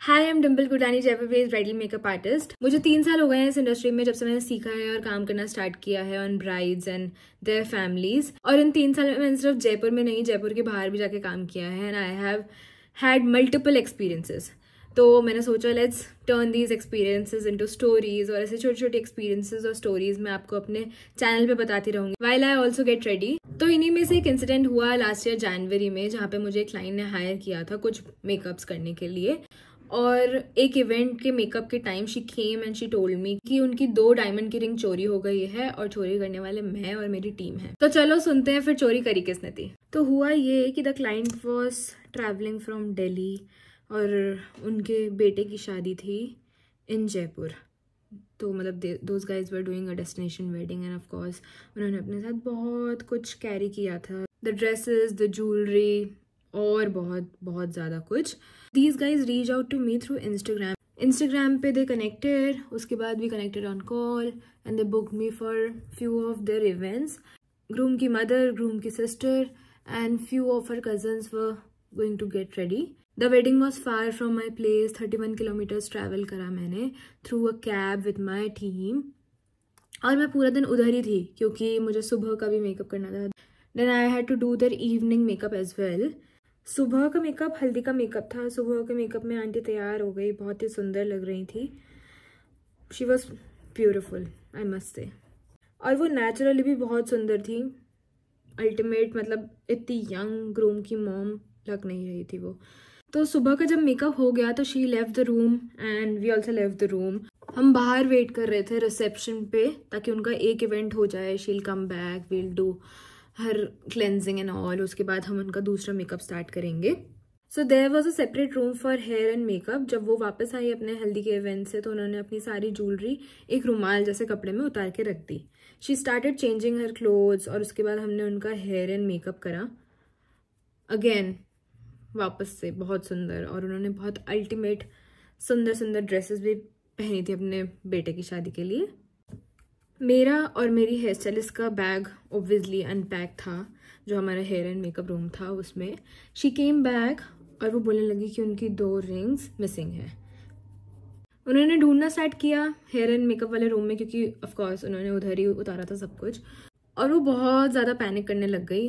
Hi, I am Dimple Gurdani, Jaipur based bridal makeup artist. मुझे 3 साल हो गए हैं इस इंडस्ट्री में, जब से मैंने सीखा है और काम करना स्टार्ट किया है on brides and their families. और इन 3 साल में मैंने सिर्फ जयपुर में नहीं, जयपुर के बाहर भी जाके काम किया है and I have had multiple experiences. तो मैंने सोचा let's turn these experiences into stories, और ऐसे छोटे छोटे एक्सपीरियंसेस और स्टोरीज मैं आपको अपने चैनल पे बताती रहूंगी while I also get ready. तो इन्हीं में से एक इंसिडेंट हुआ लास्ट ईयर जनवरी में, जहाँ पे मुझे एक क्लाइंट ने हायर किया था कुछ मेकअप्स करने के लिए। और एक इवेंट के मेकअप के time she came and she told me कि उनकी 2 डायमंड की रिंग चोरी हो गई है और चोरी करने वाले मैं और मेरी टीम है। तो चलो सुनते हैं फिर चोरी करी किसने थी। तो हुआ ये कि the client was travelling from Delhi और उनके बेटे की शादी थी इन जयपुर। तो मतलब those guys were doing a destination wedding end of course उन्होंने अपने साथ बहुत कुछ कैरी किया था, द ड्रेसेस, द ज्वेलरी और बहुत बहुत ज़्यादा कुछ। These guys reached out to me through Instagram पे they connected, उसके बाद we connected on call and they booked me for few of their events. Groom की mother, groom की sister and few of her cousins were going to get ready. The wedding was far from my place, 31 kilometers travel करा मैंने through a cab with my team. और मैं पूरा दिन उधर ही थी क्योंकि मुझे सुबह का भी मेकअप करना था। Then I had to do their evening makeup as well. सुबह का मेकअप हल्दी का मेकअप था। सुबह के मेकअप में आंटी तैयार हो गई, बहुत ही सुंदर लग रही थी। She was beautiful, I must say. और वो नेचुरली भी बहुत सुंदर थी, अल्टीमेट, मतलब इतनी यंग ग्रूम की मॉम लग नहीं रही थी वो। तो सुबह का जब मेकअप हो गया तो she left the room and we also left the room. हम बाहर वेट कर रहे थे रिसेप्शन पे ताकि उनका एक इवेंट हो जाए, she'll come back, we'll do her cleansing and all, उसके बाद हम उनका दूसरा मेकअप स्टार्ट करेंगे। So there was a separate room for hair and makeup. जब वो वापस आई अपने हल्दी के इवेंट से तो उन्होंने अपनी सारी ज्वेलरी एक रुमाल जैसे कपड़े में उतार के रख दी। She started changing her clothes और उसके बाद हमने उनका हेयर एंड मेकअप करा अगेन वापस से, बहुत सुंदर। और उन्होंने बहुत अल्टीमेट सुंदर सुंदर ड्रेसेस भी पहनी थी अपने बेटे की शादी के लिए। मेरा और मेरी हेयर स्टाइलिस्ट का बैग ऑब्वियसली अनपैक था, जो हमारा हेयर एंड मेकअप रूम था उसमें। शी केम बैक और वो बोलने लगी कि उनकी 2 रिंग्स मिसिंग है। उन्होंने ढूंढना स्टार्ट किया हेयर एंड मेकअप वाले रूम में, क्योंकि ऑफ कोर्स उन्होंने उधर ही उतारा था सब कुछ। और वो बहुत ज़्यादा पैनिक करने लग गई।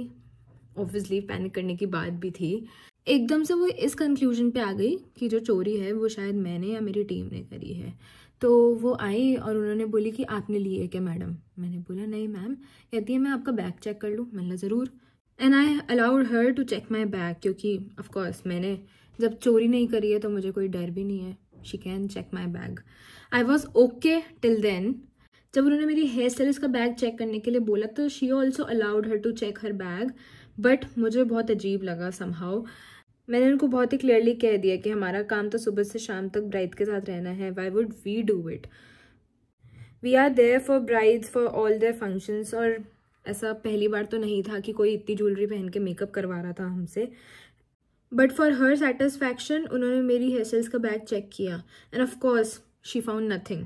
ऑब्वियसली पैनिक करने की बात भी थी। एकदम से वो इस कंक्लूजन पे आ गई कि जो चोरी है वो शायद मैंने या मेरी टीम ने करी है। तो वो आई और उन्होंने बोली कि आपने ली है क्या मैडम? मैंने बोला नहीं मैम। कहती है मैं आपका बैग चेक कर लूँ? मैंने ज़रूर। And I allowed her to check my bag, क्योंकि ऑफ कोर्स मैंने जब चोरी नहीं करी है तो मुझे कोई डर भी नहीं है। She can check my bag. I was okay till then. जब उन्होंने मेरी हेयर स्टाइलिस्ट का बैग चेक करने के लिए बोला तो she also allowed her to check her bag, but मुझे बहुत अजीब लगा समहाउ। मैंने उनको बहुत ही क्लियरली कह दिया कि हमारा काम तो सुबह से शाम तक ब्राइड के साथ रहना है। Why would we do it? We are there for brides for all their functions. और ऐसा पहली बार तो नहीं था कि कोई इतनी ज्वेलरी पहन के मेकअप करवा रहा था हमसे। बट फॉर हर सेटिस्फैक्शन उन्होंने मेरी हेयर स्टाइल्स का बैग चेक किया end of course she found nothing.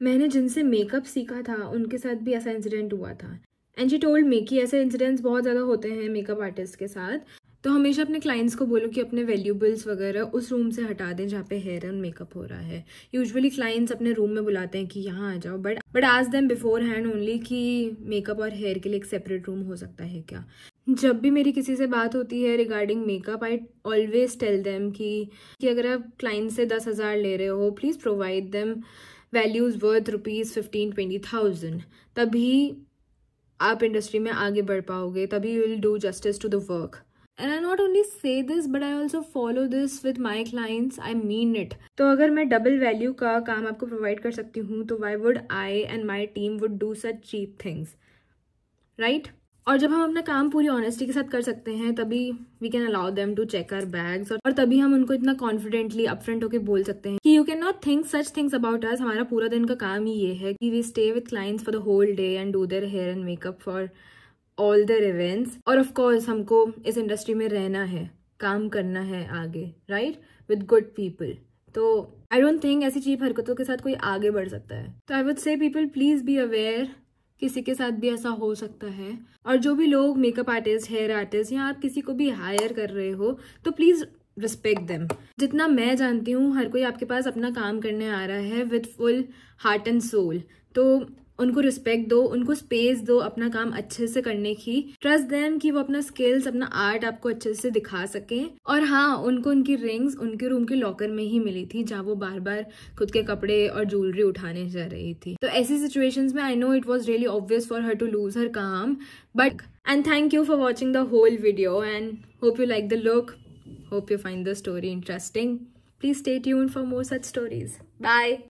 मैंने जिनसे मेकअप सीखा था उनके साथ भी ऐसा इंसिडेंट हुआ था एंड शी टोल्ड मी कि ऐसे इंसिडेंट्स बहुत ज़्यादा होते हैं मेकअप आर्टिस्ट के साथ। तो हमेशा अपने क्लाइंट्स को बोलो कि अपने वैल्यूबल्स वगैरह उस रूम से हटा दें जहाँ पे हेयर एंड मेकअप हो रहा है। यूजुअली क्लाइंट्स अपने रूम में बुलाते हैं कि यहाँ आ जाओ, but ask them before hand only कि मेकअप और हेयर के लिए एक सेपरेट रूम हो सकता है क्या। जब भी मेरी किसी से बात होती है regarding makeup, I always tell them कि अगर आप क्लाइंट से 10,000 ले रहे हो, please provide them values worth ₹15,000-20,000। तभी आप इंडस्ट्री में आगे बढ़ पाओगे, तभी you will do justice to the work. And I not only say this, but I also follow this with my clients. I mean it. तो अगर मैं डबल वैल्यू का काम आपको प्रोवाइड कर सकती हूँ तो why would I and my team would do such cheap things, right? और जब हम अपना काम पूरी ऑनेस्टी के साथ कर सकते हैं तभी we can allow them to check our bags. और तभी हम उनको इतना कॉन्फिडेंटली अपफ्रंट होकर बोल सकते हैं कि you can not think such things about us. हमारा पूरा दिन का काम ही ये है कि we stay with clients for the whole day and do their hair and makeup for all their events. और ऑफ कोर्स हमको इस इंडस्ट्री में रहना है, काम करना है आगे, राइट, विद गुड पीपल। तो आई डोंट थिंक ऐसी चीप हरकतों के साथ कोई आगे बढ़ सकता है। तो I would say people please be aware, किसी के साथ भी ऐसा हो सकता है। और जो भी लोग मेकअप आर्टिस्ट, हेयर आर्टिस्ट या आप किसी को भी हायर कर रहे हो तो प्लीज रिस्पेक्ट देम। जितना मैं जानती हूँ हर कोई आपके पास अपना काम करने आ रहा है with full heart and soul, तो उनको रिस्पेक्ट दो, उनको स्पेस दो अपना काम अच्छे से करने की। ट्रस्ट देम कि वो अपना स्किल्स, अपना आर्ट आपको अच्छे से दिखा सकें। और हाँ, उनको उनकी रिंग्स उनके रूम के लॉकर में ही मिली थी, जहाँ वो बार बार खुद के कपड़े और ज्वेलरी उठाने जा रही थी। तो ऐसी सिचुएशंस में I know it was really obvious for her to lose her काम, but and thank you for watching the whole video and hope you like the look. Hope you find the story interesting. Please stay tuned for more such stories. Bye.